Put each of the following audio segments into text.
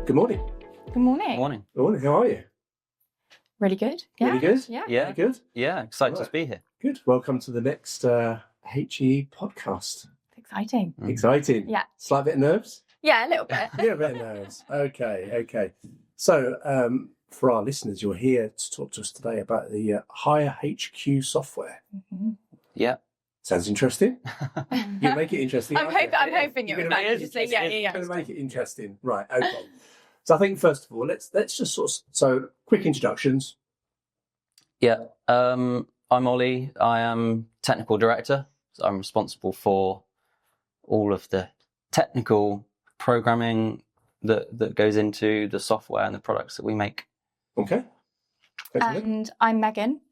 Good morning. Good morning. Morning. Good morning. How are you? Really good. Yeah. Really good? Yeah. Yeah. Really good? Yeah, excited Right. to be here. Good. Welcome to the next HAE podcast. It's exciting. Exciting. Yeah. Slight bit of nerves? Yeah, a little bit. Yeah, a bit of nerves. Okay. So, for our listeners, you're here to talk to us today about the Hire HQ software. Mhm. Yeah. Sounds interesting. You make it interesting. I'm aren't you? hoping it You're would gonna make actually. it Yeah. Going to make it interesting. Right. Okay. So I think first of all, let's just so quick introductions. Yeah. I'm Ollie. I am technical director. So I'm responsible for all of the technical programming that goes into the software and the products that we make. Okay. And I'm Megan.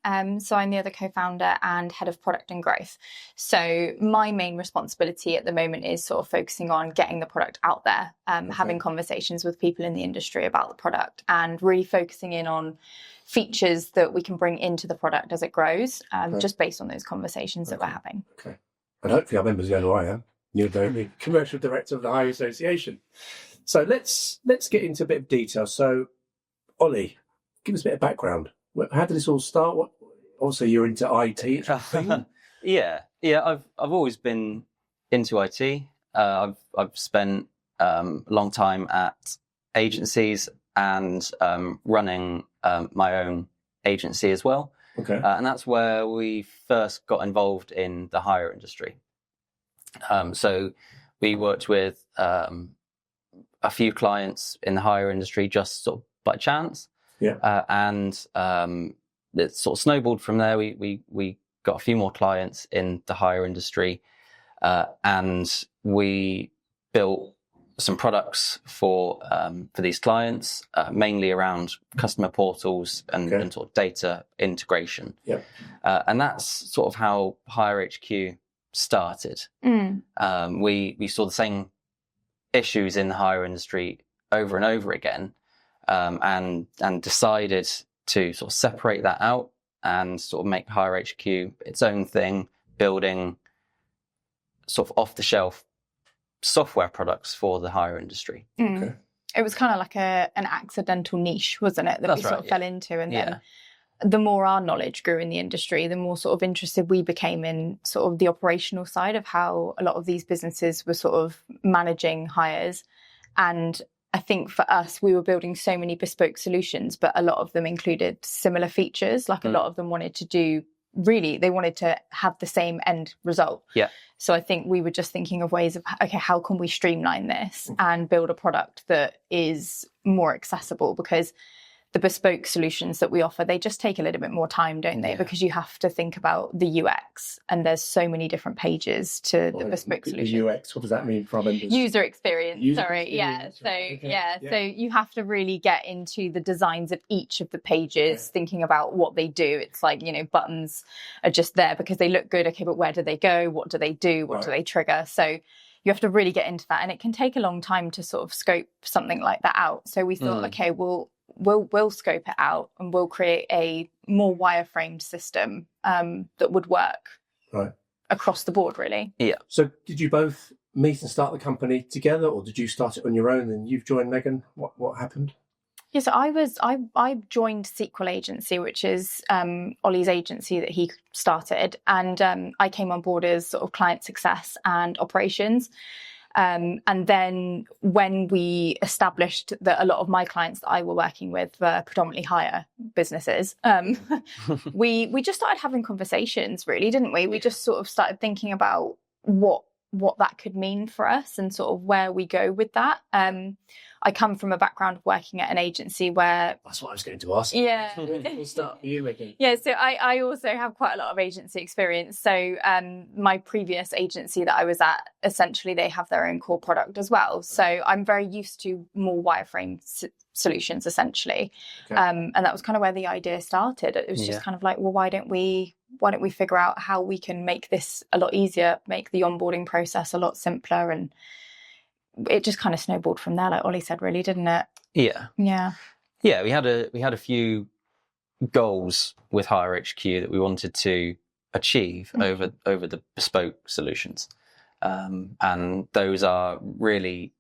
So I'm the other co-founder and head of product and growth. So my main responsibility at the moment is sort of focusing on getting the product out there, having conversations with people in the industry about the product, and really focusing in on features that we can bring into the product as it grows, just based on those conversations that we're having. Okay. And hopefully our members know who I am. You're the commercial director of the HAE Association. So let's get into a bit of detail. So, Ollie, give us a bit of background. How did this all start? Also, you're into IT. Yeah. I've always been into IT. I've spent a long time at agencies and running my own agency as well. Okay. And that's where we first got involved in the hire industry. So we worked with a few clients in the hire industry just sort of by chance. Yeah. And it sort of snowballed from there. We got a few more clients in the hire industry, and we built some products for these clients, mainly around customer portals and sort of data integration. Yeah. And that's sort of how Hire HQ started. We saw the same issues in the hire industry over and over again, and decided to sort of separate that out and sort of make Hire HQ its own thing, building sort of off-the-shelf software products for the hire industry. Okay. It was kind of like an accidental niche, wasn't it, that That's we sort right, of fell into. And then the more our knowledge grew in the industry, the more sort of interested we became in sort of the operational side of how a lot of these businesses were sort of managing hires. And I think for us, we were building so many bespoke solutions, but a lot of them included similar features. Like a lot of them wanted to they wanted to have the same end result. Yeah. So I think we were just thinking of ways of, okay, how can we streamline this and build a product that is more accessible? Because the bespoke solutions that we offer, they just take a little bit more time, don't they? Yeah. Because you have to think about the UX, and there's so many different pages to the bespoke solution. The UX, what does that mean for our members? User experience. User Sorry. experience, Yeah. right. So, Okay. So you have to really get into the designs of each of the pages, thinking about what they do. It's like, buttons are just there because they look good. Okay, but where do they go? What do they do? What do they trigger? So you have to really get into that. And it can take a long time to sort of scope something like that out. So we thought, okay, we'll scope it out and we'll create a more wireframed system that would work across the board, really. Yeah. So did you both meet and start the company together, or did you start it on your own and you've joined Megan? What happened? Yeah, so I joined SQL Agency, which is Ollie's agency that he started, and I came on board as sort of client success and operations. And then when we established that a lot of my clients that I were working with were predominantly hire businesses, we just started having conversations, really, didn't we? We just sort of started thinking about what that could mean for us and sort of where we go with that. I come from a background of working at an agency where... That's what I was going to ask. Yeah. We'll start with you, Megan. Yeah, so I also have quite a lot of agency experience. So my previous agency that I was at, essentially they have their own core product as well. So I'm very used to more wireframe solutions, essentially. Okay. And that was kind of where the idea started. It was just kind of like, well, why don't we figure out how we can make this a lot easier, make the onboarding process a lot simpler? And it just kind of snowballed from there, like Ollie said, really, didn't it? Yeah. We had a few goals with Hire HQ that we wanted to achieve over the bespoke solutions, and those are really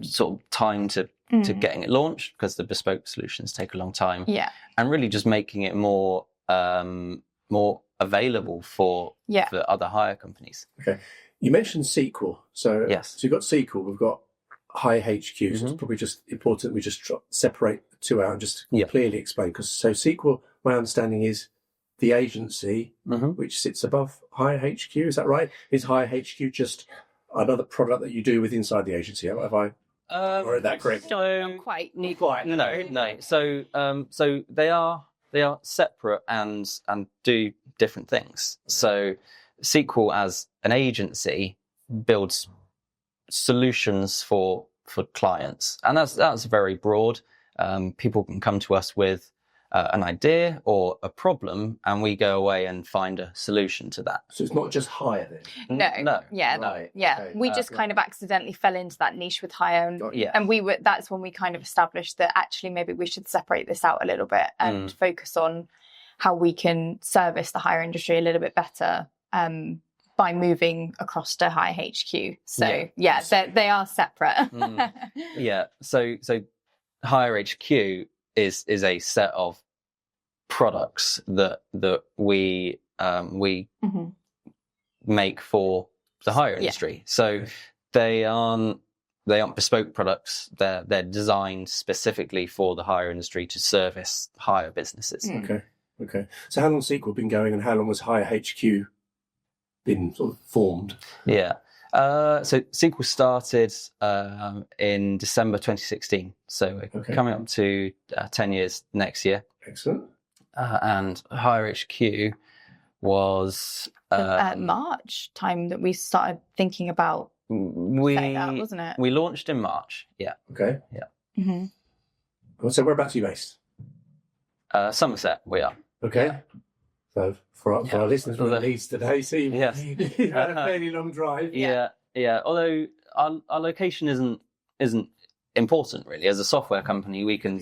sort of time to to getting it launched, because the bespoke solutions take a long time. Yeah. And really just making it more available for other hire companies. Okay. You mentioned SQL. So, yes. So you've got SQL, we've got HAE HQ. So it's probably just important we just separate the two out and just clearly explain. Because SQL, my understanding is the agency which sits above HAE HQ. Is that right? Is HAE HQ just another product that you do with inside the agency? Have I read that correct? Not quite. No. So they are separate and do different things. So SQL as an agency builds solutions for clients, and that's very broad. People can come to us with an idea or a problem, and we go away and find a solution to that. So it's not just hire then? No. Right. Okay. We just kind of accidentally fell into that niche with hire, and that's when we kind of established that actually maybe we should separate this out a little bit and focus on how we can service the hire industry a little bit better by moving across to HAE HQ. So they are separate. So Hire HQ is a set of products that we make for the hire industry. So they aren't bespoke products. They're designed specifically for the hire industry to service hire businesses. Okay. So how long has SQL been going, and how long has Hire HQ been sort of formed? So SQL started in December 2016. So we're coming up to 10 years next year. Excellent. And Hire HQ was March time that we started thinking about setting that, wasn't it? We launched in March. Yeah. Okay. Yeah. Well, so whereabouts are you based? Somerset. We are. Okay. Yeah. So for our listeners, we're in Leeds today, so you've had a fairly long drive. Yeah. Although our location isn't important really. As a software company, we can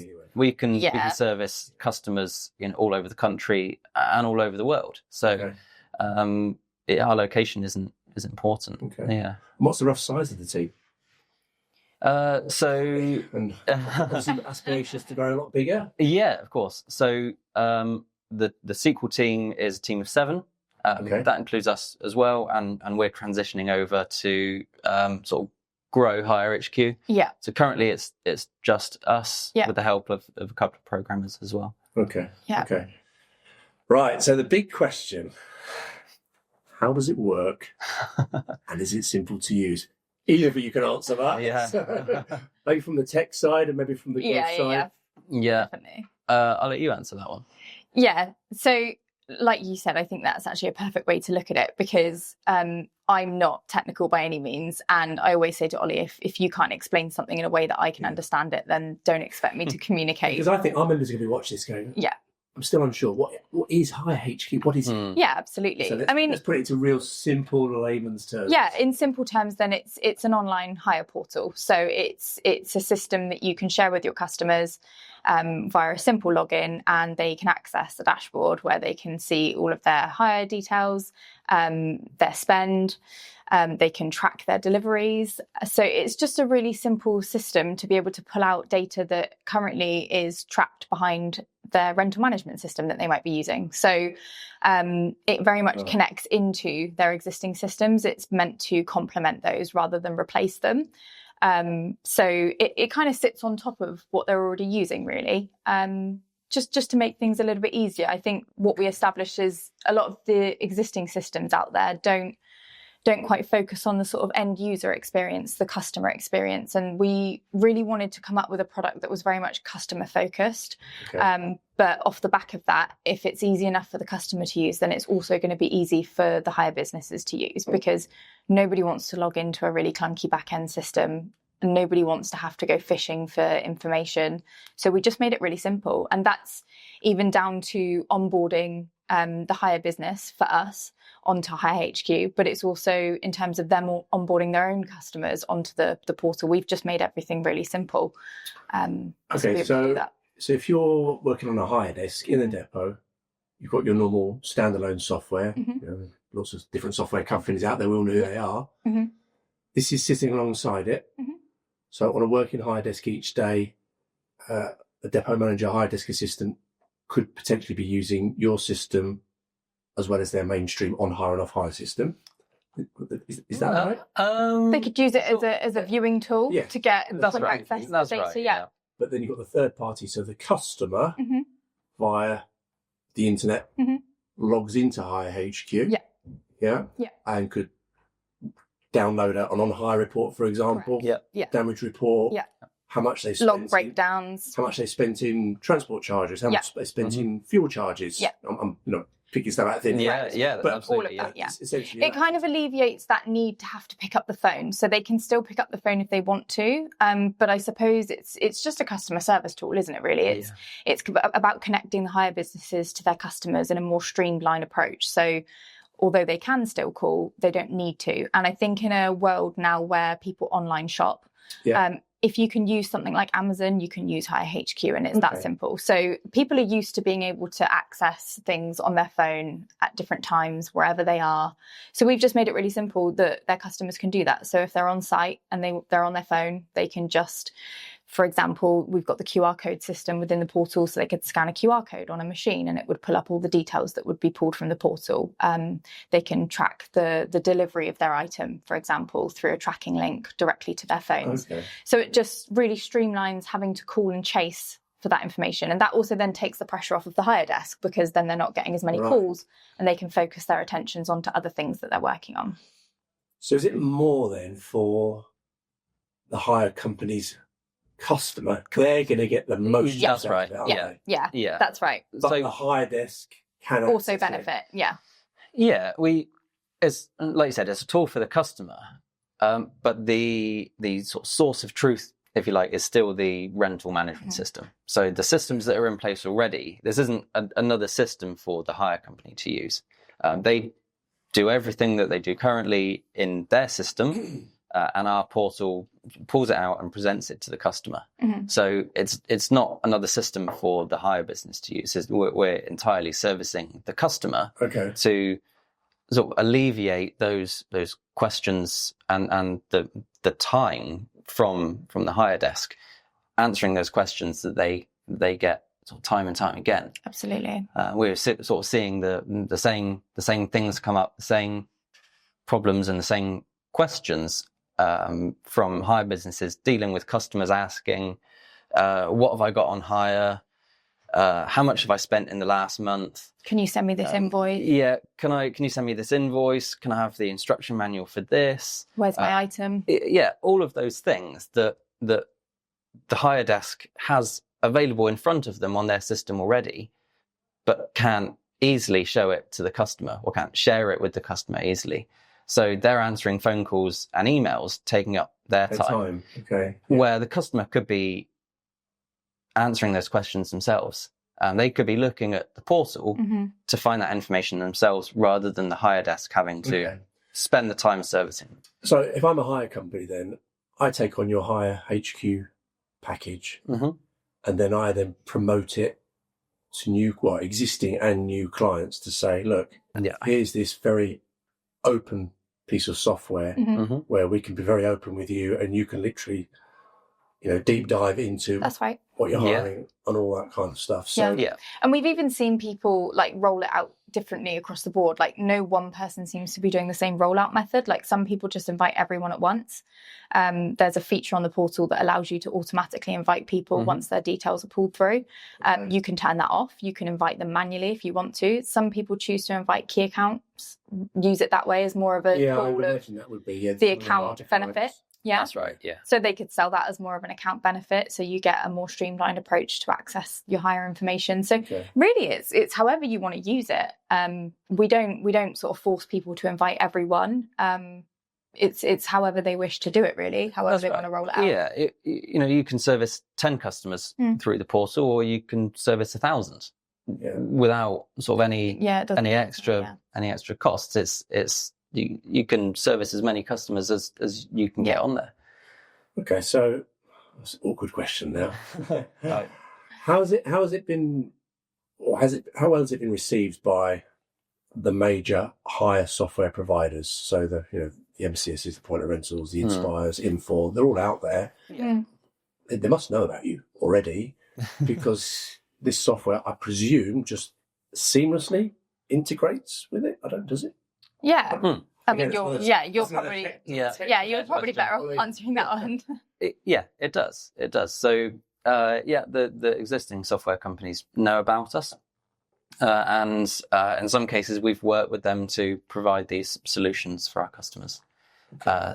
service customers all over the country and all over the world. So our location isn't important. Okay. Yeah. And what's the rough size of the team? And obviously aspirations to grow a lot bigger. Yeah, of course. So the SQL team is a team of 7. That includes us as well, and we're transitioning over to sort of grow Hire HQ. Yeah. So currently it's just us with the help of a couple of programmers as well. Okay. Yeah. Okay. Right. So the big question: how does it work, and is it simple to use? Either of you can answer that. Yeah. So, maybe from the tech side, and maybe from the growth side. Yeah. Definitely. I'll let you answer that one. Yeah. So, like you said, I think that's actually a perfect way to look at it, because I'm not technical by any means. And I always say to Ollie, if you can't explain something in a way that I can understand it, then don't expect me to communicate. Because I think our members are going to be watching this going, I'm still unsure. What is Hire HQ? What is it? Yeah, absolutely. So let's put it into real simple layman's terms. Yeah, in simple terms, then it's an online hire portal. So it's a system that you can share with your customers via a simple login, and they can access a dashboard where they can see all of their hire details, their spend. They can track their deliveries. So it's just a really simple system to be able to pull out data that currently is trapped behind their rental management system that they might be using. So it very much connects into their existing systems. It's meant to complement those rather than replace them. So it kind of sits on top of what they're already using, really. Just to make things a little bit easier. I think what we established is a lot of the existing systems out there don't quite focus on the sort of end user experience, the customer experience. And we really wanted to come up with a product that was very much customer focused. Okay. But off the back of that, if it's easy enough for the customer to use, then it's also going to be easy for the hire businesses to use, because nobody wants to log into a really clunky back end system, and nobody wants to have to go fishing for information. So we just made it really simple. And that's even down to onboarding the hire business for us onto Hire HQ, but it's also in terms of them onboarding their own customers onto the portal. We've just made everything really simple. So if you're working on a hire desk in a depot, you've got your normal standalone software. Lots of different software companies out there. We all know who they are. This is sitting alongside it. So on a working hire desk each day, a depot manager, hire desk assistant could potentially be using your system as well as their mainstream on hire and off hire system. Is that right? They could use it as a viewing tool to get That's quick right. access to That's data. right, Yeah. But then you've got the third party, so the customer via the internet logs into Hire HQ. Yeah. And could download an on-hire report, for example. Damage report. How much they spent. Log breakdowns. How much they spent in transport charges. How much they spent in fuel charges. I'm picking stuff out of thin. But All absolutely. of that, Essentially, it kind of alleviates that need to have to pick up the phone. So they can still pick up the phone if they want to. But I suppose it's just a customer service tool, isn't it, really? It's about connecting the hire businesses to their customers in a more streamlined approach. So although they can still call, they don't need to. And I think in a world now where people online shop, if you can use something like Amazon, you can use Hire HQ, and it's that simple. So people are used to being able to access things on their phone at different times, wherever they are. So we've just made it really simple that their customers can do that. So if they're on site and they're on their phone, they can just, for example, we've got the QR code system within the portal, so they could scan a QR code on a machine and it would pull up all the details that would be pulled from the portal. They can track the delivery of their item, for example, through a tracking link directly to their phones. So it just really streamlines having to call and chase for that information. And that also then takes the pressure off of the hire desk, because then they're not getting as many calls and they can focus their attentions onto other things that they're working on. So is it more then for the hire company's customer? They're going to get the most. That's right. Yeah, that's right. But the hire desk can also benefit. It's like you said, it's a tool for the customer, but the sort of source of truth, if you like, is still the rental management system. So the systems that are in place already, this isn't another system for the hire company to use. They do everything that they do currently in their system. And our portal pulls it out and presents it to the customer. So it's not another system for the hire business to use. We're entirely servicing the customer to sort of alleviate those questions and the time from the hire desk answering those questions that they get sort of time and time again. Absolutely. We're sort of seeing the same things come up, the same problems and the same questions from hire businesses dealing with customers asking, what have I got on hire? How much have I spent in the last month? Can you send me this invoice? Yeah. Can you send me this invoice? Can I have the instruction manual for this? Where's my item? All of those things that the hire desk has available in front of them on their system already, but can't easily show it to the customer or can't share it with the customer easily. So they're answering phone calls and emails, taking up their time. Where the customer could be answering those questions themselves. They could be looking at the portal to find that information themselves, rather than the hire desk having to spend the time servicing. So if I'm a hire company, then I take on your Hire HQ package, and then I promote it to existing and new clients to say, look, here's this very open piece of software where we can be very open with you, and you can literally, deep dive into what you're hiring and all that kind of stuff. So and we've even seen people roll it out differently across the board. No one person seems to be doing the same rollout method. Some people just invite everyone at once. There's a feature on the portal that allows you to automatically invite people once their details are pulled through. You can turn that off. You can invite them manually if you want to. Some people choose to invite key accounts, use it that way as more of a I would imagine that would be the account benefit. Yeah, that's right. Yeah. So they could sell that as more of an account benefit. So you get a more streamlined approach to access your hire information. So really, it's however you want to use it. We don't sort of force people to invite everyone. It's however they wish to do it, really. However they want to roll it out. Yeah, you can service 10 customers through the portal, or you can service 1,000 without sort of any extra costs. It's you can service as many customers as you can get on there. Okay, so that's an awkward question now. How well has it been received by the major hire software providers? So the the MCSs, the Point of Rentals, the Inspires, Infor, they're all out there. They must know about you already because this software, I presume, just seamlessly integrates with it. Does it? Yeah. I mean, Again, you're probably better off answering that one. It does. So, the existing software companies know about us. And in some cases, we've worked with them to provide these solutions for our customers.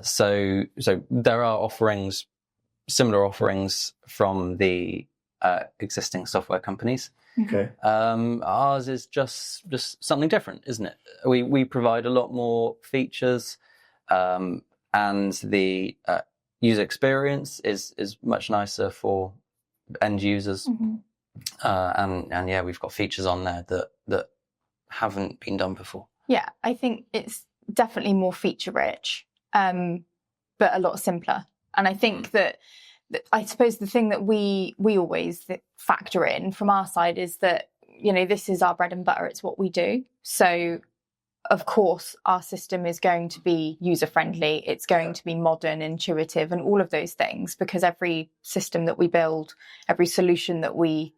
So there are similar offerings from the existing software companies. Okay. Ours is just something different, isn't it? We provide a lot more features, and the user experience is much nicer for end users. And we've got features on there that haven't been done before. Yeah, I think it's definitely more feature rich, but a lot simpler. And I think that I suppose the thing that we always factor in from our side is that, this is our bread and butter. It's what we do. So, of course, our system is going to be user-friendly. It's going to be modern, intuitive, and all of those things, because every system that we build, every solution that we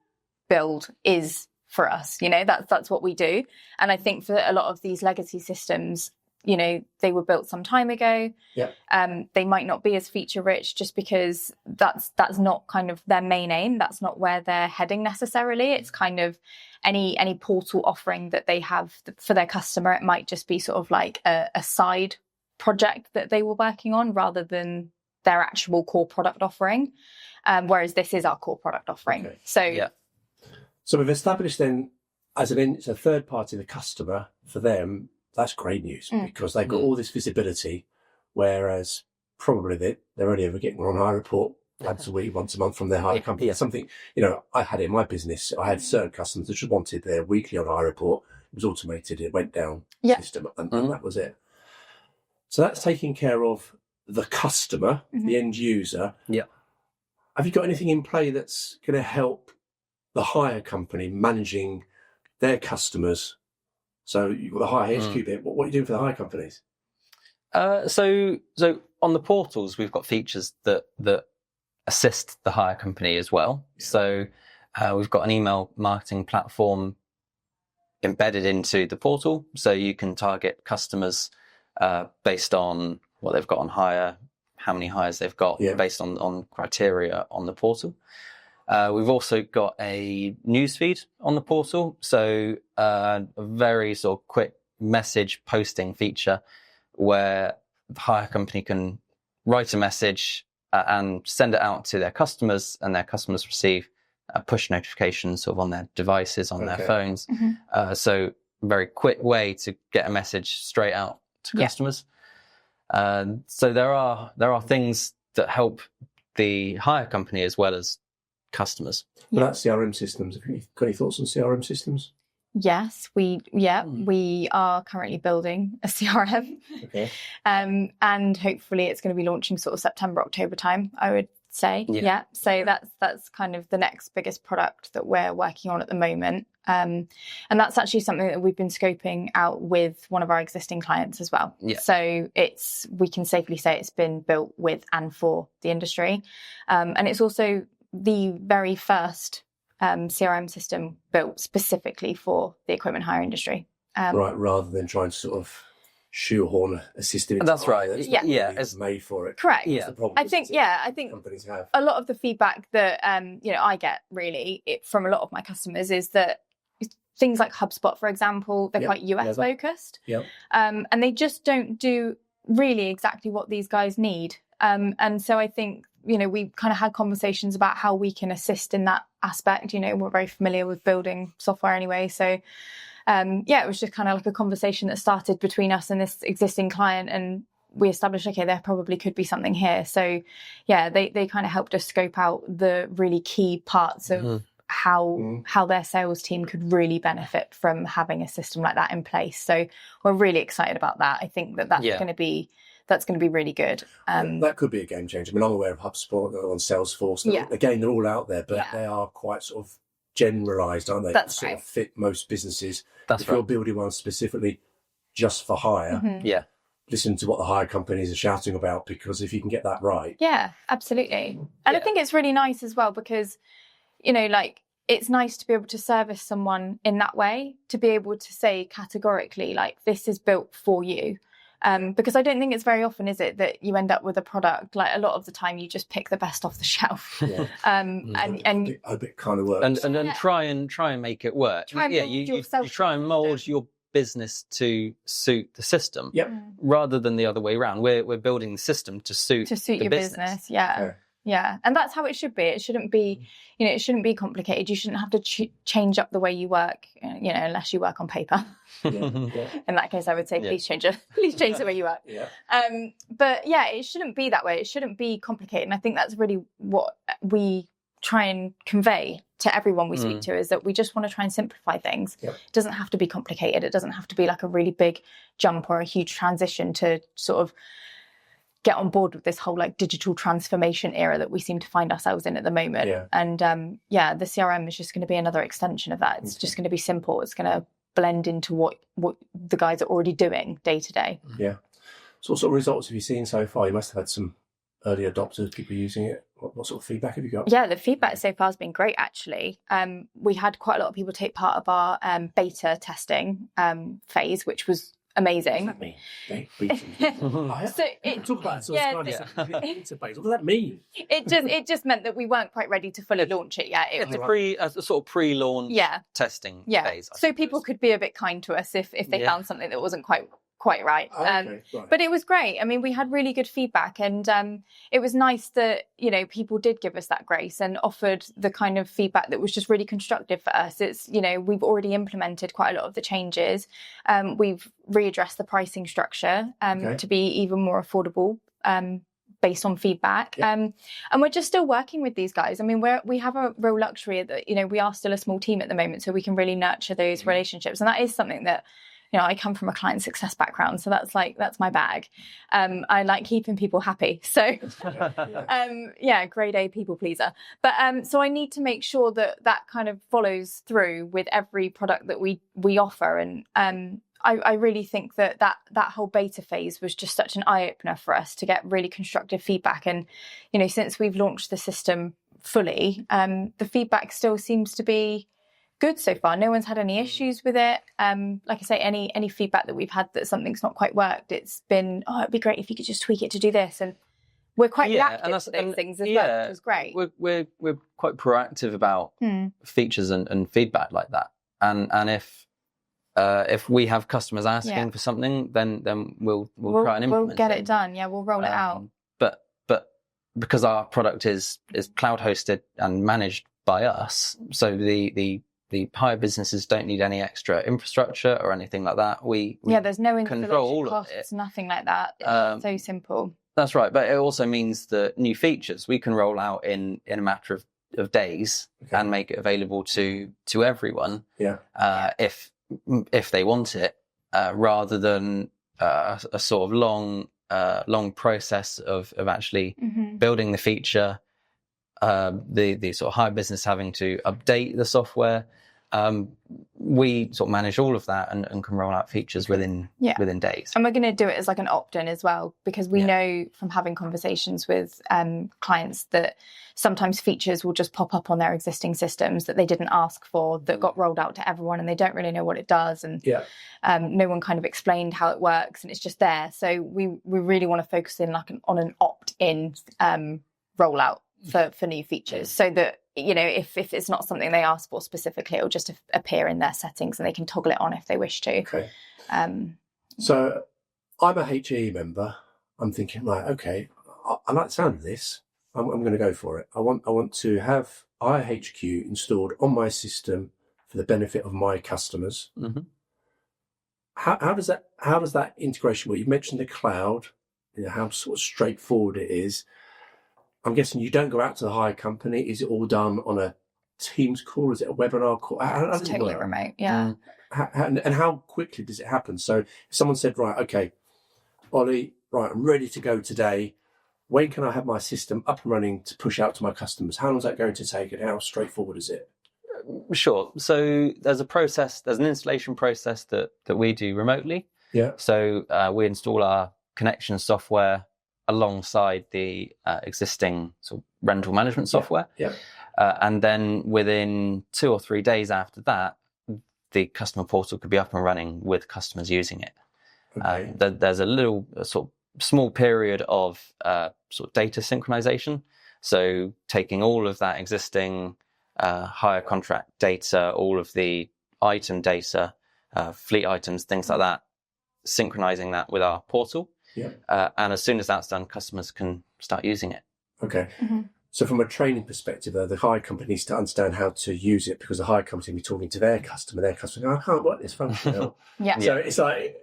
build is for us. That's what we do. And I think for a lot of these legacy systems, they were built some time ago. They might not be as feature rich just because that's not kind of their main aim. That's not where they're heading necessarily. It's kind of any portal offering that they have for their customer. It might just be sort of like a side project that they were working on rather than their actual core product offering. Whereas this is our core product offering. Okay. So we've established then it's a third party, the customer, for them, that's great news because they've got all this visibility, whereas probably they're only ever getting one hire report once a week, once a month from their hire company. Something, I had it in my business. I had certain customers that just wanted their weekly on hire report. It was automated. It went down system and that was it. So that's taking care of the customer, the end user. Have you got anything in play that's going to help the hire company managing their customers? So you've got the hire HQ bit. What are you doing for the hire companies? So on the portals, we've got features that assist the hire company as well. So we've got an email marketing platform embedded into the portal, so you can target customers based on what they've got on hire, how many hires they've got, based on criteria on the portal. We've also got a newsfeed on the portal, so a very sort of quick message posting feature where the hire company can write a message and send it out to their customers, and their customers receive push notifications sort of on their devices, on their phones. So a very quick way to get a message straight out to customers. So there are things that help the hire company as well as customers. Well, that's CRM systems. Have you got any thoughts on CRM systems? Yes, we are currently building a CRM. And hopefully it's going to be launching sort of September, October time, I would say. So that's kind of the next biggest product that we're working on at the moment. And that's actually something that we've been scoping out with one of our existing clients as well. So we can safely say it's been built with and for the industry. And it's also the very first CRM system built specifically for the equipment hire industry. Right, rather than trying to sort of shoehorn a system into that's right. It's made for it. Correct. I think companies have. A lot of the feedback that I get really from a lot of my customers is that things like HubSpot, for example, they're quite US focused. And they just don't do really exactly what these guys need. And so I think, we kind of had conversations about how we can assist in that aspect. We're very familiar with building software anyway. So, it was just kind of like a conversation that started between us and this existing client. And we established, okay, there probably could be something here. So, they kind of helped us scope out the really key parts of how their sales team could really benefit from having a system like that in place. So we're really excited about that. I think that's going to be really good. That could be a game changer. I mean, I'm aware of HubSpot, on Salesforce. Again, they're all out there, but they are quite sort of generalised, aren't they? That's sort of fit most businesses. That's if you're building one specifically just for hire, listen to what the hire companies are shouting about, because if you can get that right. Yeah, absolutely. And I think it's really nice as well because, like, it's nice to be able to service someone in that way, to be able to say categorically, like, this is built for you. Because I don't think it's very often, is it, that you end up with a product, like a lot of the time you just pick the best off the shelf. Yeah. And I bet it kind of works. And then try and make it work. You try and mold your business to suit the system. Yep. Rather than the other way around. We're building the system to suit the your business. Yeah. And that's how it should be. It shouldn't be, it shouldn't be complicated. You shouldn't have to change up the way you work, unless you work on paper. Yeah. In that case, I would say, please change the way you work. Yeah. But yeah, it shouldn't be that way. It shouldn't be complicated. And I think that's really what we try and convey to everyone we speak to, is that we just want to try and simplify things. Yep. It doesn't have to be complicated. It doesn't have to be like a really big jump or a huge transition to sort of get on board with this whole like digital transformation era that we seem to find ourselves in at the moment. Yeah. And the CRM is just going to be another extension of that. It's just going to be simple. It's going to blend into what the guys are already doing day to day. Yeah. So what sort of results have you seen so far? You must have had some early adopters, people using it. What sort of feedback have you got? Yeah, the feedback so far has been great, actually. We had quite a lot of people take part of our beta testing phase, which was amazing. What does that mean? Talk about beta phase. What does that mean? It just meant that we weren't quite ready to fully launch it yet. It's a sort of pre-launch testing phase. So people could be a bit kind to us if they found something that wasn't quite right. Right. But it was great. I mean, we had really good feedback, and it was nice that, people did give us that grace and offered the kind of feedback that was just really constructive for us. It's, we've already implemented quite a lot of the changes. We've readdressed the pricing structure to be even more affordable based on feedback. And we're just still working with these guys. I mean, we have a real luxury that, we are still a small team at the moment, so we can really nurture those relationships. And that is something that, I come from a client success background, so that's my bag. I like keeping people happy. So, grade A people pleaser. But so I need to make sure that kind of follows through with every product that we offer. And I really think that whole beta phase was just such an eye opener for us to get really constructive feedback. And since we've launched the system fully, the feedback still seems to be good so far. No one's had any issues with it. Like I say, any feedback that we've had that something's not quite worked, it's been, it'd be great if you could just tweak it to do this. And we're quite reactive to those things as well, which is great. We're quite proactive about features and feedback like that. And if we have customers asking for something, then we'll try and implement it. We'll get it done. Yeah, we'll roll it out. But because our product is cloud hosted and managed by us, so the hire businesses don't need any extra infrastructure or anything like that. We there's no control all costs, of it. Nothing like that. It's so simple. That's right, but it also means that new features we can roll out in a matter of days and make it available to everyone. If they want it, rather than a sort of long process of actually building the feature, the sort of hire business having to update the software. We sort of manage all of that and can roll out features within days. And we're going to do it as like an opt-in as well, because we know from having conversations with clients that sometimes features will just pop up on their existing systems that they didn't ask for, that got rolled out to everyone, and they don't really know what it does. And no one kind of explained how it works, and it's just there. So we really want to focus in on an opt-in rollout for new features, so that if it's not something they ask for specifically, it'll just appear in their settings and they can toggle it on if they wish to. Okay. So I'm a HAE member. I'm thinking, right, okay, I like the sound of this. I'm going to go for it. I want to have IHQ installed on my system for the benefit of my customers. Mm-hmm. How does that integration work? You mentioned the cloud, how sort of straightforward it is. I'm guessing you don't go out to the hire company. Is it all done on a Teams call? Is it a webinar call? It's totally remote, yeah. And how quickly does it happen? So if someone said, right, okay, Ollie, right, I'm ready to go today. When can I have my system up and running to push out to my customers? How long is that going to take, and how straightforward is it? Sure. So there's an installation process that we do remotely. Yeah. So we install our connection software alongside the existing sort of rental management software. Yeah. And then within 2 or 3 days after that, the customer portal could be up and running with customers using it. Okay. There's a sort of small period of sort of data synchronization. So taking all of that existing hire contract data, all of the item data, fleet items, things like that, synchronizing that with our portal. Yeah. And as soon as that's done, customers can start using it. Okay. Mm-hmm. So from a training perspective, the hire company needs to understand how to use it, because the hire company will be talking to their customer. Their customer, I can't work this function out. Yeah. So it's like...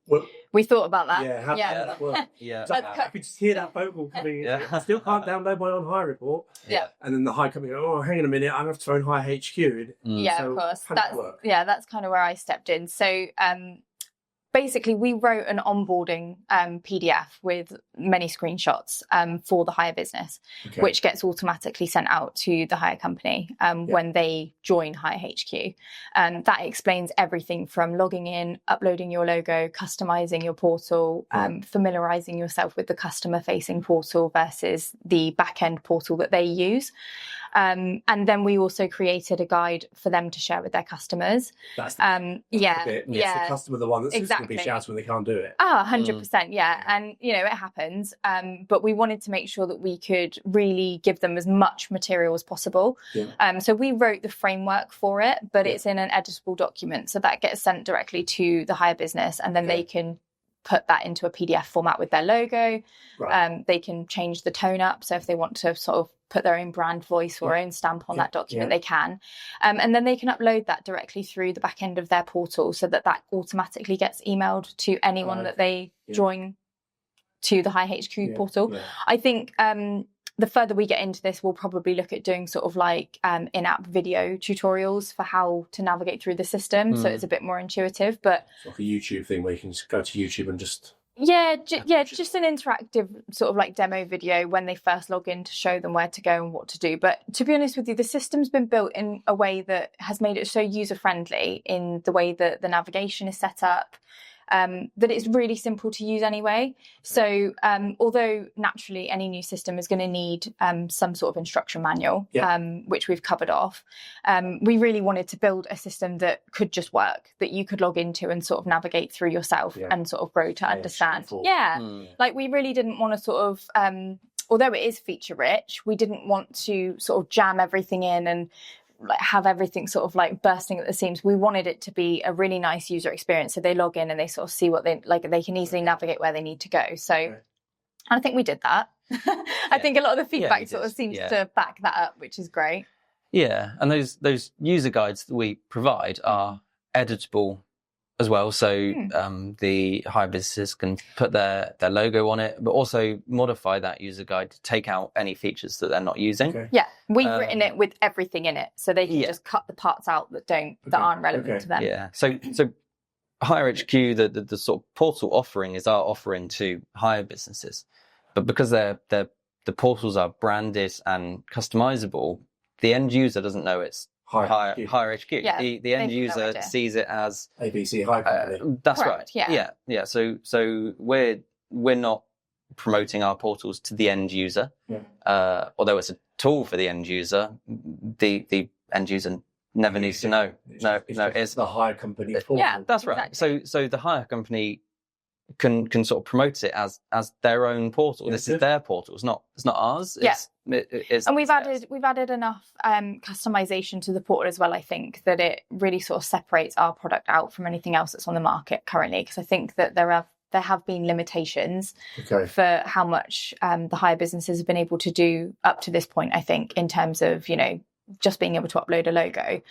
Well, we thought about that. Yeah, how does that work? Yeah. So I could just hear that phone call coming in. Yeah. I still can't download my on hire report. Yeah. And then the hire company go, oh, hang on a minute, I have to phone hire HQ. Yeah, So of course. how does that work? That's kind of where I stepped in. So basically, we wrote an onboarding PDF with many screenshots for the hire business, which gets automatically sent out to the hire company when they join Hire HQ. That explains everything from logging in, uploading your logo, customizing your portal, familiarizing yourself with the customer-facing portal versus the back-end portal that they use. And then we also created a guide for them to share with their customers. That's the bit. It's the customer, the one that's just going to be shouting when they can't do it. 100%, yeah. And, it happens. But we wanted to make sure that we could really give them as much material as possible. Yeah. So we wrote the framework for it, but it's in an editable document. So that gets sent directly to the hire business, and then they can put that into a PDF format with their logo. Right. They can change the tone up. So if they want to sort of put their own brand voice or own stamp on that document, they can. And then they can upload that directly through the back end of their portal, so that automatically gets emailed to anyone that they join to the Hire HQ portal. Yeah. I think the further we get into this, we'll probably look at doing sort of like in-app video tutorials for how to navigate through the system. So it's a bit more intuitive. But it's like a YouTube thing where you can just go to YouTube and just... just an interactive sort of like demo video when they first log in, to show them where to go and what to do. But to be honest with you, the system's been built in a way that has made it so user-friendly in the way that the navigation is set up, that it's really simple to use anyway. So although naturally any new system is going to need some sort of instruction manual, which we've covered off, we really wanted to build a system that could just work, that you could log into and sort of navigate through yourself and sort of grow to understand. Like we really didn't want to sort of, although it is feature rich, we didn't want to sort of jam everything in and like have everything sort of like bursting at the seams. We wanted it to be a really nice user experience, so they log in and they sort of see what they like, they can easily navigate where they need to go. So and I think we did that. I think a lot of the feedback sort of seems to back that up, which is great. And those user guides that we provide are editable as well, so the hire businesses can put their logo on it, but also modify that user guide to take out any features that they're not using. We've written it with everything in it, so they can just cut the parts out that aren't relevant to them. So Hire HQ, the sort of portal offering is our offering to hire businesses, but because the portals are branded and customizable, the end user doesn't know it's Hire HQ. The end user sees it as ABC Hire Company. That's correct, right. So we're not promoting our portals to the end user. Although it's a tool for the end user, the end user never needs to know. It's the hire company portal. That's right. Exactly. So the hire company can sort of promote it as their own portal. This is their portal. It's not ours. And we've added enough customization to the portal as well, I think, that it really sort of separates our product out from anything else that's on the market currently, because I think that there have been limitations for how much the hire businesses have been able to do up to this point, I think, in terms of just being able to upload a logo,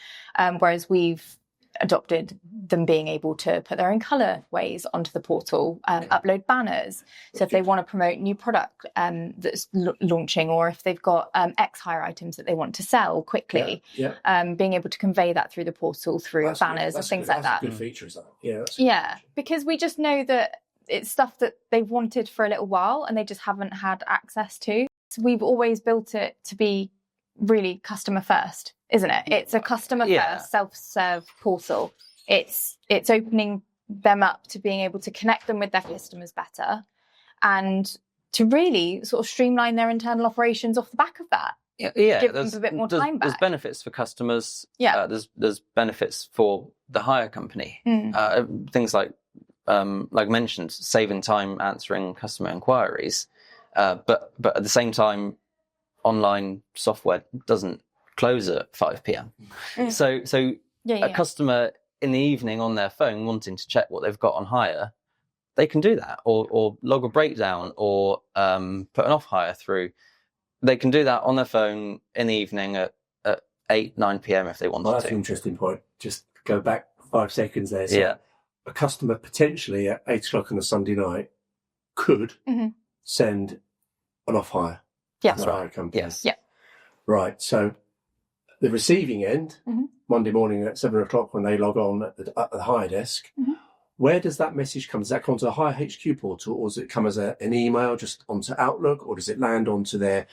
whereas we've adopted them being able to put their own colorways onto the portal, upload banners. So if they want to promote new product that's launching, or if they've got X hire items that they want to sell quickly, being able to convey that through the portal through banners and things like that. That's a good feature, is that? Because we just know that it's stuff that they've wanted for a little while and they just haven't had access to. So we've always built it to be really customer first, isn't it? It's a customer first self-serve portal. It's opening them up to being able to connect them with their customers better and to really sort of streamline their internal operations off the back of that. Give them a bit more time back. There's benefits for customers. Yeah. There's benefits for the hire company. Things like mentioned, saving time answering customer inquiries. But at the same time, online software doesn't close at 5 p.m. So a customer in the evening on their phone wanting to check what they've got on hire, they can do that, or log a breakdown, or put an off hire through. They can do that on their phone in the evening at 8, 9 p.m. if they wanted to. That's an interesting point. Just go back 5 seconds there. So a customer potentially at 8 o'clock on a Sunday night could send an off hire. Yes. Hire company. Yes. Yeah. Right. So the receiving end, Monday morning at 7 o'clock when they log on at the hire desk, where does that message come? Does that come to the Hire HQ portal, or does it come as an email just onto Outlook, or does it land onto their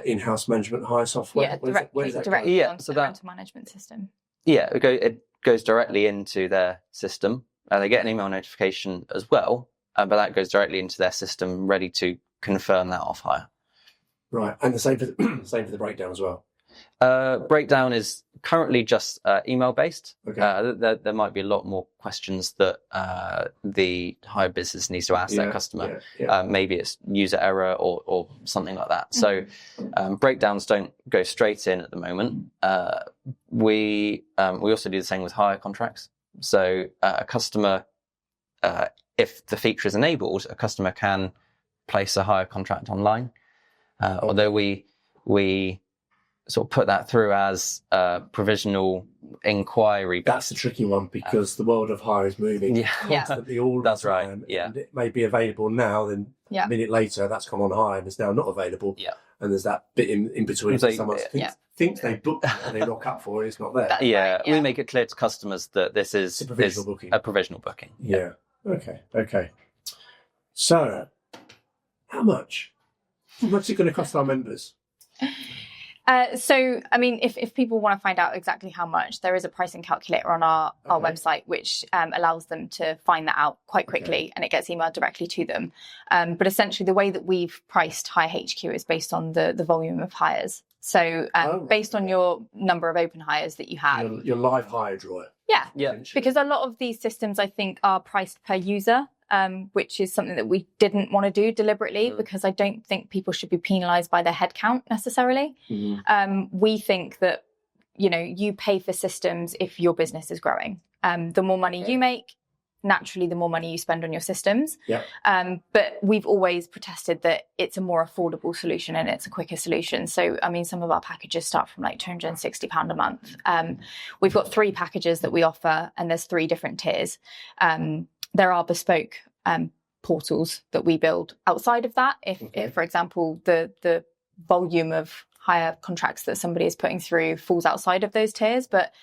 in-house management hire software? Yeah, directly onto the rental management system. Yeah, it goes directly into their system. They get an email notification as well, but that goes directly into their system, ready to confirm that off hire. Right, and the same for the breakdown as well. Breakdown is currently just email based. Okay. There might be a lot more questions that the hire business needs to ask their customer. Maybe it's user error or something like that. So breakdowns don't go straight in at the moment. We also do the same with hire contracts. So a customer, if the feature is enabled, a customer can place a hire contract online. Although we sort of put that through as provisional inquiry. That's a tricky one because the world of hire is moving constantly all the time. Yeah. And it may be available now, then a minute later that's come on hire and it's now not available. Yeah. And there's that bit in between. So, someone thinks they booked it and they rock up for it, it's not there. We make it clear to customers that this is a provisional booking. Yeah. Okay. So, how much? How much is it going to cost our members? So, I mean, if people want to find out exactly how much, there is a pricing calculator on our website, which allows them to find that out quite quickly, and it gets emailed directly to them. But essentially, the way that we've priced Hire HQ is based on the volume of hires. So, based on your number of open hires that you have. Your live hire drawer. Yeah. Because a lot of these systems, I think, are priced per user. Which is something that we didn't want to do deliberately because I don't think people should be penalised by their headcount necessarily. We think that, you pay for systems if your business is growing. The more money you make, naturally, the more money you spend on your systems. But we've always protested that it's a more affordable solution and it's a quicker solution. So, I mean, some of our packages start from like £260 a month. We've got 3 packages that we offer and there's 3 different tiers. There are bespoke portals that we build outside of that. If for example, the volume of hire contracts that somebody is putting through falls outside of those tiers. But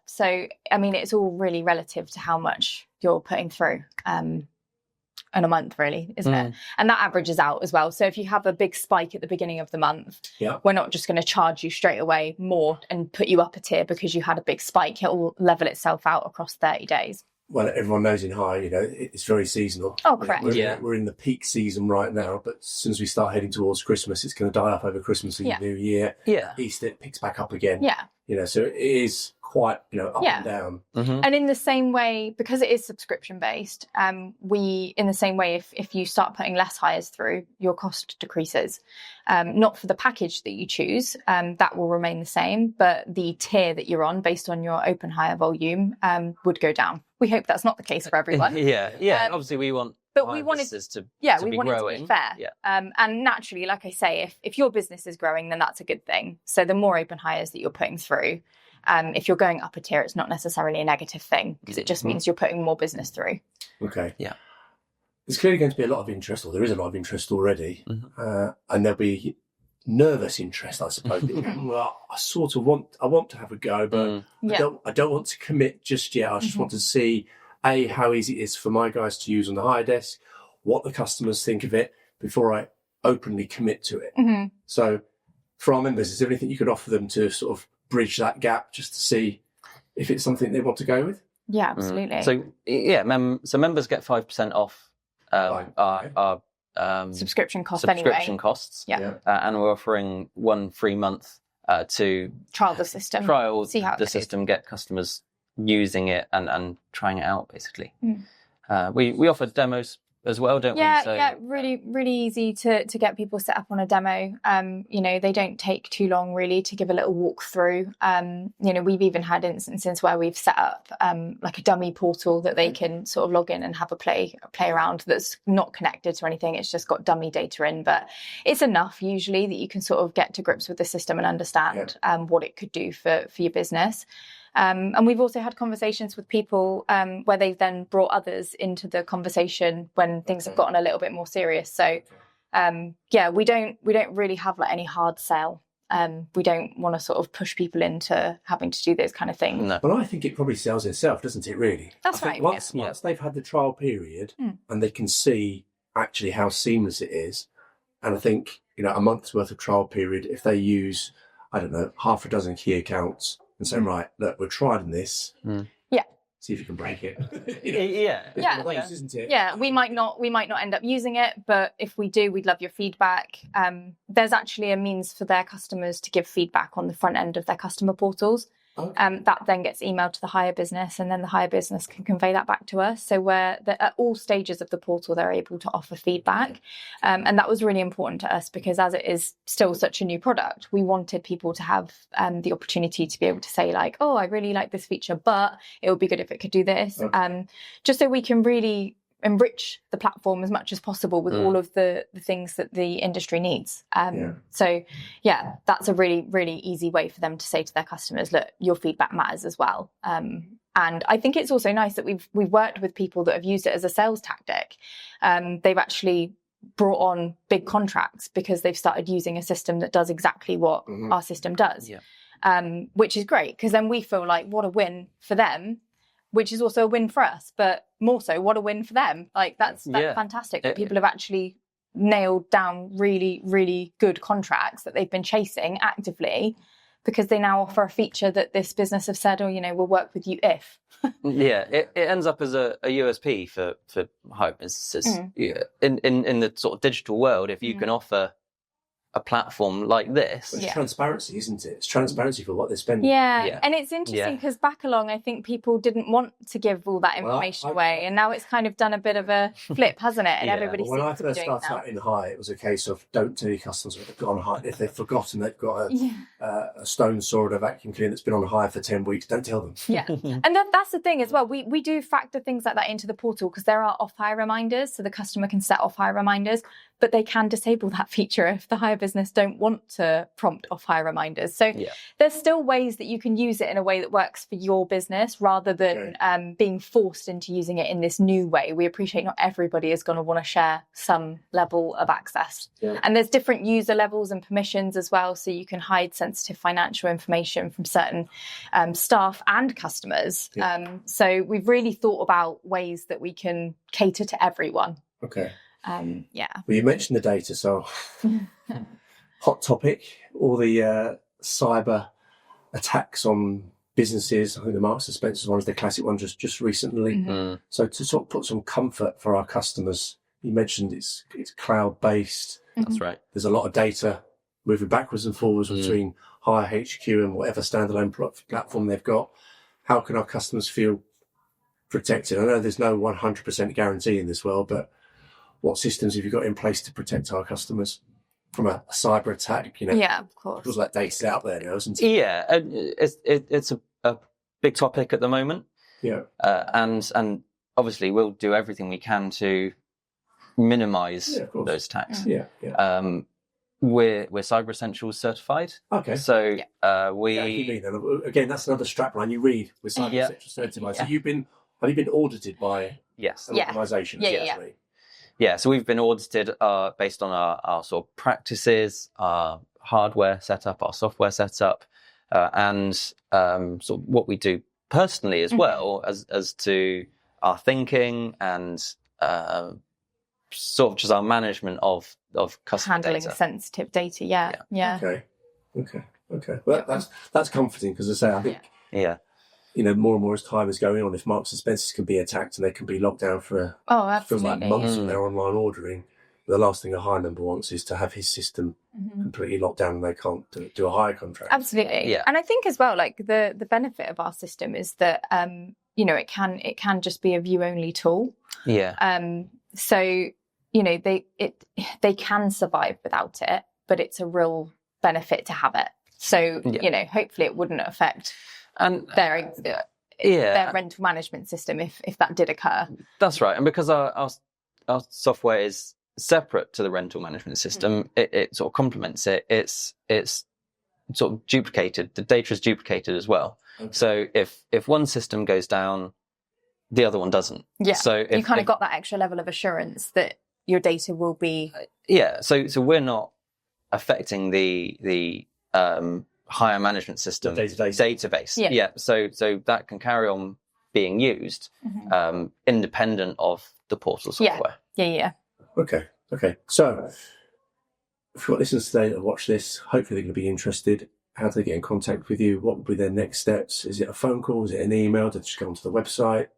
so, I mean, it's all really relative to how much you're putting through in a month, really, isn't it? And that averages out as well. So if you have a big spike at the beginning of the month, we're not just going to charge you straight away more and put you up a tier because you had a big spike. It will level itself out across 30 days. Well, everyone knows in hire, it's very seasonal. Oh, correct. We're in the peak season right now, but as soon as we start heading towards Christmas, it's going to die off over Christmas and New Year. Easter, it picks back up again. So it is quite, up and down. And in the same way, because it is subscription based, in the same way, if you start putting less hires through, your cost decreases. Not for the package that you choose, that will remain the same, but the tier that you're on based on your open hire volume would go down. We hope that's not the case for everyone. Obviously we want businesses to be growing. It to be fair. And naturally, like I say, if your business is growing, then that's a good thing. So the more open hires that you're putting through, if you're going up a tier, it's not necessarily a negative thing because it just means you're putting more business through. Okay. Yeah. There's clearly going to be a lot of interest, or there is a lot of interest already, and there'll be nervous interest, I suppose. Well, I want to have a go, but I don't want to commit just yet. I just want to see how easy it is for my guys to use on the hire desk, what the customers think of it before I openly commit to it. So, for our members, is there anything you could offer them to sort of bridge that gap, just to see if it's something they want to go with? Yeah, absolutely. So members get 5% off our subscription costs. And we're offering 1 free month to trial the system, see how the system, get customers using it and trying it out, basically. We offer demos as well, don't we? Yeah, really, really easy to get people set up on a demo. They don't take too long really to give a little walkthrough. We've even had instances where we've set up like a dummy portal that they can sort of log in and have a play around that's not connected to anything. It's just got dummy data in, but it's enough usually that you can sort of get to grips with the system and understand what it could do for your business. And we've also had conversations with people where they've then brought others into the conversation when things have gotten a little bit more serious. So, we don't really have like any hard sell. We don't want to sort of push people into having to do those kind of things. No. But I think it probably sells itself, doesn't it, really? That's right. Once they've had the trial period and they can see actually how seamless it is, and I think, a month's worth of trial period, if they use, I don't know, half a dozen key accounts, and say, right, look, we're trying this. Yeah. See if you can break it. Isn't it? Yeah, we might not end up using it, but if we do, we'd love your feedback. There's actually a means for their customers to give feedback on the front end of their customer portals. Okay. That then gets emailed to the hire business, and then the hire business can convey that back to us. So at all stages of the portal, they're able to offer feedback. And that was really important to us because as it is still such a new product, we wanted people to have the opportunity to be able to say like, oh, I really like this feature, but it would be good if it could do this. Okay. Just so we can really enrich the platform as much as possible with all of the things that the industry needs. So that's a really, really easy way for them to say to their customers, look, your feedback matters as well. And I think it's also nice that we've worked with people that have used it as a sales tactic. They've actually brought on big contracts because they've started using a system that does exactly what our system does, which is great because then we feel like what a win for them, which is also a win for us, but more so, what a win for them. Like, that's fantastic that people have actually nailed down really, really good contracts that they've been chasing actively because they now offer a feature that this business have said, we'll work with you if. It ends up as a USP for hire businesses. In the sort of digital world, if you can offer a platform like this. It's transparency, isn't it? It's transparency for what they're spending. Yeah. And it's interesting because back along, I think people didn't want to give all that information away, and now it's kind of done a bit of a flip, hasn't it? And everybody seems to be doing it now. When I first started out in hire, it was a case of don't tell your customers what they've got on hire. If they've forgotten they've got a stone saw or a vacuum cleaner that's been on hire for 10 weeks, don't tell them. Yeah. And that's the thing as well. We do factor things like that into the portal because there are off-hire reminders, so the customer can set off-hire reminders, but they can disable that feature if the hire business don't want to prompt off-hire reminders. So there's still ways that you can use it in a way that works for your business rather than being forced into using it in this new way. We appreciate not everybody is going to want to share some level of access. Yeah. And there's different user levels and permissions as well, so you can hide sensitive financial information from certain staff and customers. Yeah. So we've really thought about ways that we can cater to everyone. Okay. Well, you mentioned the data, so hot topic, all the cyber attacks on businesses. I think the Marks and Spencer's one is the classic one just recently. So to sort of put some comfort for our customers, you mentioned it's cloud-based. That's right. There's a lot of data moving backwards and forwards between Hire HQ and whatever standalone platform they've got. How can our customers feel protected? I know there's no 100% guarantee in this world, but what systems have you got in place to protect our customers from a cyber attack? Yeah, of course. It feels like data's out there now, isn't it? Yeah, it's a big topic at the moment. Yeah, and obviously we'll do everything we can to minimise those attacks. We're Cyber Essentials certified. Okay. So again, that's another strapline you read with Cyber Essentials certified. So have you been audited by an organisation? Yeah, so we've been audited based on our sort of practices, our hardware setup, our software setup, and sort of what we do personally as well as to our thinking and sort of just our management of customer handling data. Sensitive data. Yeah. Okay. Well, that's comforting because I think more and more as time is going on, if Marks and Spencer's can be attacked and they can be locked down for like months of their online ordering, the last thing a hire member wants is to have his system completely locked down and they can't do a hire contract. Absolutely. Yeah. And I think as well, like the benefit of our system is that it can just be a view only tool. Yeah. So they can survive without it, but it's a real benefit to have it. So hopefully it wouldn't affect their rental management system if that did occur. That's right. And because our software is separate to the rental management system, it sort of complements it. It's sort of duplicated. The data is duplicated as well. Okay. So if one system goes down, the other one doesn't. Yeah. So you kind of got that extra level of assurance that your data will be. So we're not affecting the hire management system database. Yeah. So that can carry on being used independent of the portal software. Yeah. Okay. So if you've got listeners today that watch this, hopefully they're going to be interested. How do they get in contact with you? What would be their next steps? Is it a phone call? Is it an email? Do they just go onto the website?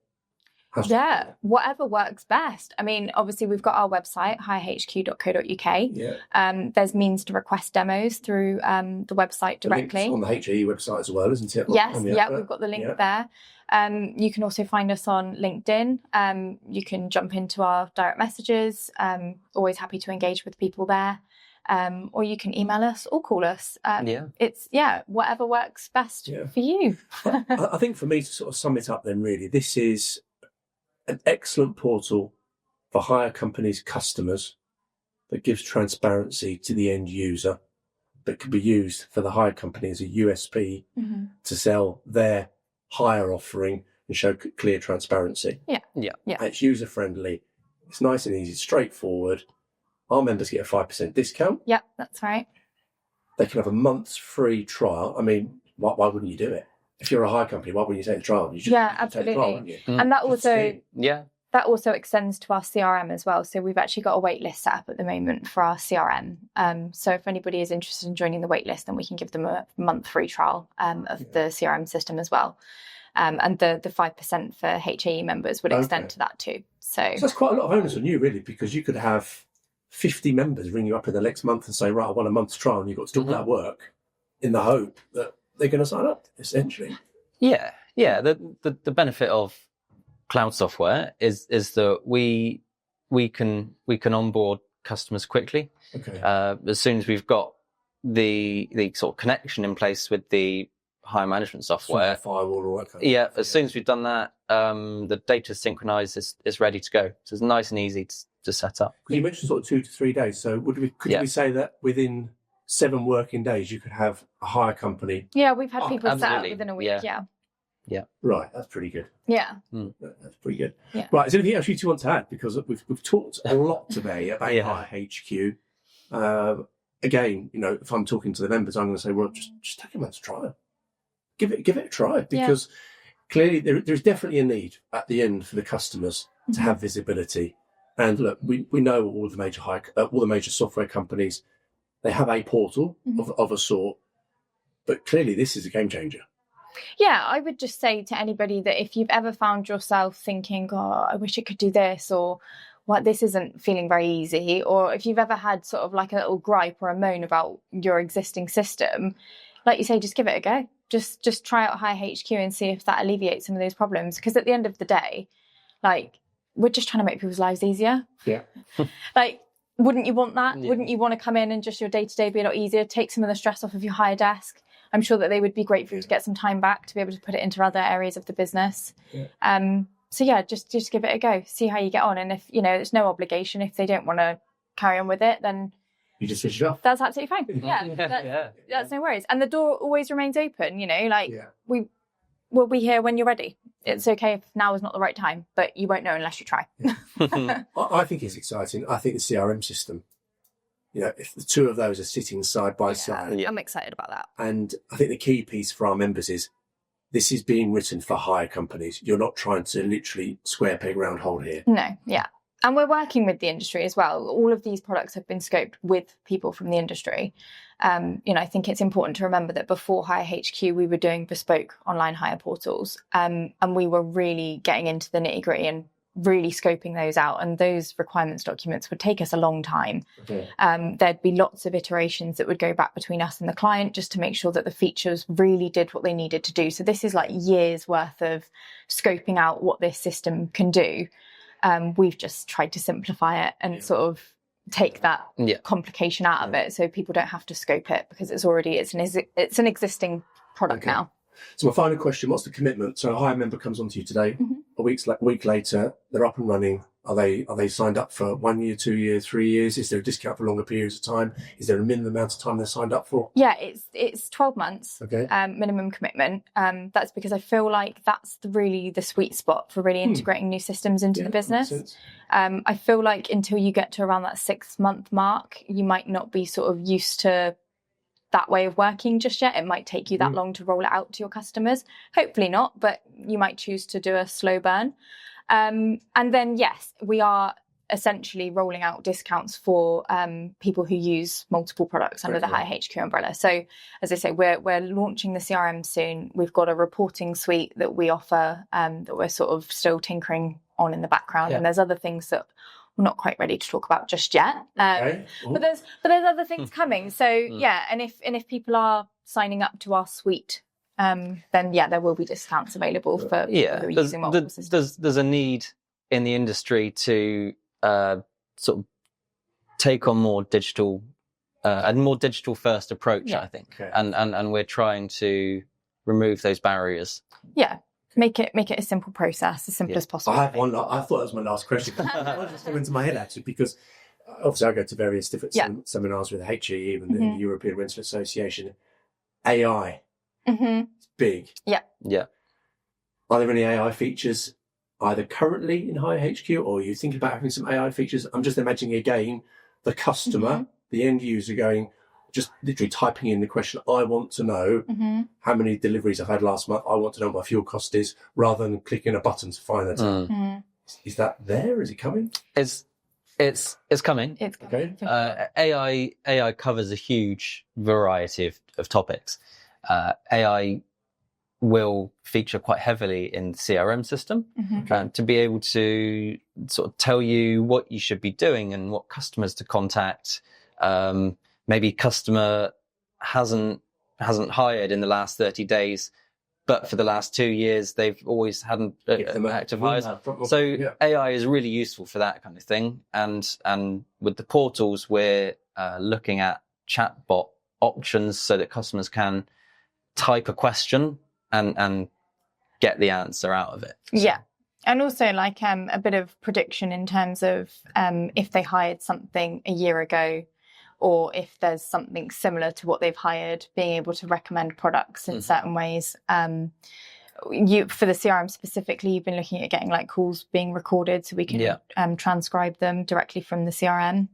Whatever works best. I mean, obviously we've got our website, highhq.co.uk. Yeah. There's means to request demos through the website directly. The link's on the HAE website as well, isn't it? Yes, we've got the link there. You can also find us on LinkedIn. You can jump into our direct messages. Always happy to engage with people there. Or you can email us or call us. It's whatever works best for you. I think for me to sort of sum it up then, really, this is an excellent portal for hire companies' customers that gives transparency to the end user, that can be used for the hire company as a USP to sell their hire offering and show clear transparency. Yeah. It's user friendly. It's nice and easy, straightforward. Our members get a 5% discount. Yeah, that's right. They can have a month's free trial. I mean, why wouldn't you do it? If you're a hire company, why wouldn't you take the trial? You absolutely. Take the trial, wouldn't you? And that also extends to our CRM as well. So we've actually got a wait list set up at the moment for our CRM. So if anybody is interested in joining the wait list, then we can give them a month free trial of the CRM system as well. And the 5% for HAE members would extend to that too. So that's quite a lot of onus on you, really, because you could have 50 members ring you up in the next month and say, right, I want a month's trial, and you've got to do all that work in the hope that they're going to sign up, essentially. Yeah. The benefit of cloud software is that we can onboard customers quickly. Okay. As soon as we've got the sort of connection in place with the hire management software, firewall, all that kind of stuff. As soon as we've done that, the data synchronized is ready to go. So it's nice and easy to set up. You mentioned sort of 2 to 3 days. So could we say that within 7 working days you could have a hire company? Yeah, we've had people set up within a week. Yeah. Right, that's pretty good. Yeah. That's pretty good. Yeah. Right, is there anything else you two want to add? Because we've talked a lot today about Hire HQ. Again, if I'm talking to the members, I'm going to say, well, just take them out to trial. Give it a try, because clearly there's definitely a need at the end for the customers to have visibility. And look, we know all the major software companies, they have a portal of a sort, but clearly this is a game changer. Yeah, I would just say to anybody that if you've ever found yourself thinking, oh, I wish I could do this, or what, this isn't feeling very easy, or if you've ever had sort of like a little gripe or a moan about your existing system, like you say, just give it a go. Just try out Hire HQ and see if that alleviates some of those problems. Because at the end of the day, like, we're just trying to make people's lives easier. Yeah. Like, wouldn't you want that? Yeah. Wouldn't you want to come in and just your day-to-day be a lot easier, take some of the stress off of your hire desk? I'm sure that they would be grateful to get some time back to be able to put it into other areas of the business. Yeah. So just give it a go, see how you get on. And if, there's no obligation, if they don't want to carry on with it, then you just switch it off. That's absolutely fine. That's no worries. And the door always remains open, we'll be here when you're ready. It's okay if now is not the right time, but you won't know unless you try. I think it's exciting. I think the CRM system, if the two of those are sitting side by side. I'm excited about that. And I think the key piece for our members is this is being written for hire companies. You're not trying to literally square peg round hole here. No, yeah. And we're working with the industry as well. All of these products have been scoped with people from the industry. I think it's important to remember that before Hire HQ, we were doing bespoke online hire portals, and we were really getting into the nitty-gritty and really scoping those out. And those requirements documents would take us a long time. Okay. There'd be lots of iterations that would go back between us and the client just to make sure that the features really did what they needed to do. So this is like years worth of scoping out what this system can do. We've just tried to simplify it and sort of take that complication out of it, so people don't have to scope it, because it's an existing product now. So my final question: what's the commitment? So a hire member comes onto you today. A week later, they're up and running. Are they signed up for 1 year, 2 years, 3 years? Is there a discount for longer periods of time? Is there a minimum amount of time they're signed up for? Yeah, it's 12 months. Okay. Minimum commitment. That's because I feel like that's really the sweet spot for really integrating new systems into the business. Makes sense. I feel like until you get to around that 6-month mark, you might not be sort of used to that way of working just yet. It might take you that long to roll it out to your customers. Hopefully not, but you might choose to do a slow burn. And then, yes, we are essentially rolling out discounts for people who use multiple products under the Hire HQ umbrella. So, as I say, we're launching the CRM soon. We've got a reporting suite that we offer that we're sort of still tinkering on in the background. And there's other things that we're not quite ready to talk about just yet. But there's other things coming. So and if people are signing up to our suite, then there will be discounts available for people who are using multiple systems. There's a need in the industry to sort of take on more digital, a more digital first approach, I think, and we're trying to remove those barriers. Yeah. Make it a simple process, as simple as possible. I have one. I thought that was my last question. It just came into my head actually, because obviously I go to various different seminars with HAE and the European Rental Association. AI, it's big. Yeah. Are there any AI features either currently in Hire HQ, or are you thinking about having some AI features? I'm just imagining again the customer, the end user going, just literally typing in the question, I want to know how many deliveries I've had last month. I want to know what my fuel cost is, rather than clicking a button to find that. Is that there? Is it coming? It's coming. It's coming. Okay. AI covers a huge variety of topics. AI will feature quite heavily in the CRM system to be able to sort of tell you what you should be doing and what customers to contact. Maybe customer hasn't hired in the last 30 days, but for the last 2 years they've always had an active hires. So AI is really useful for that kind of thing. And with the portals, we're looking at chatbot options so that customers can type a question and get the answer out of it. So. Yeah. And also like a bit of prediction in terms of if they hired something a year ago, or if there's something similar to what they've hired, being able to recommend products in certain ways. For the CRM specifically, you've been looking at getting like calls being recorded so we can transcribe them directly from the CRM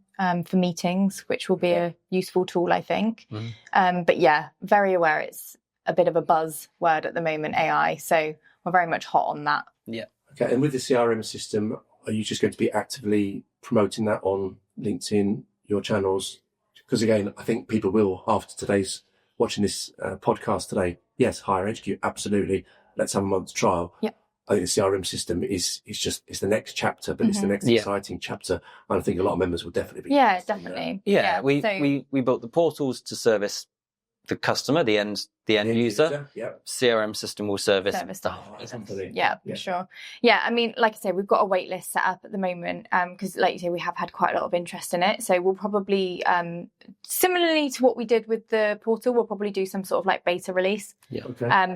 for meetings, which will be a useful tool, I think. But very aware it's a bit of a buzzword at the moment, AI. So we're very much hot on that. Yeah. Okay. And with the CRM system, are you just going to be actively promoting that on LinkedIn, your channels? Because again, I think people will, after today's watching this podcast today, yes, Hire HQ, absolutely. Let's have a month's trial. Yeah. I think the CRM system is the next chapter, but it's the next exciting chapter. And I think a lot of members will definitely be. Yeah, definitely. Yeah. We built the portals to service the customer, the end user. CRM system will service the whole. For sure. Yeah, I mean, like I say, we've got a wait list set up at the moment because, like you say, we have had quite a lot of interest in it. So we'll probably, similarly to what we did with the portal, we'll probably do some sort of like beta release,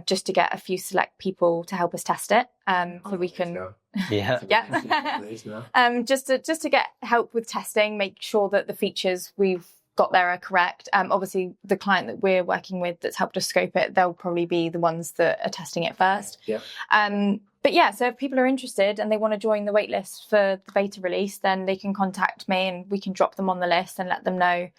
just to get a few select people to help us test it, so we can. Just to get help with testing, make sure that the features we've got there are correct. Obviously, the client that we're working with that's helped us scope it, they'll probably be the ones that are testing it first. But so if people are interested and they want to join the waitlist for the beta release, then they can contact me and we can drop them on the list and let them know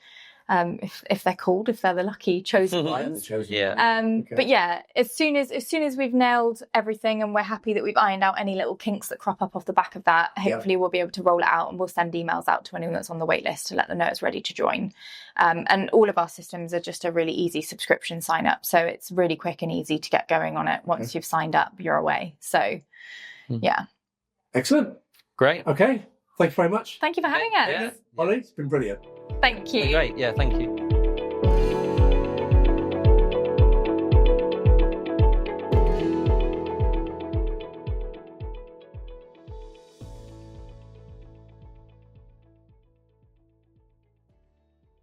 if they're called, if they're the lucky chosen ones. But yeah, as soon as we've nailed everything and we're happy that we've ironed out any little kinks that crop up off the back of that, hopefully we'll be able to roll it out, and we'll send emails out to anyone that's on the wait list to let them know it's ready to join. And all of our systems are just a really easy subscription sign up, so it's really quick and easy to get going on it. Once you've signed up, you're away. So yeah, excellent, great. Okay, thank you very much. Thank you for having us. Yeah. Ollie, it's been brilliant. Thank you. Great. Yeah, thank you.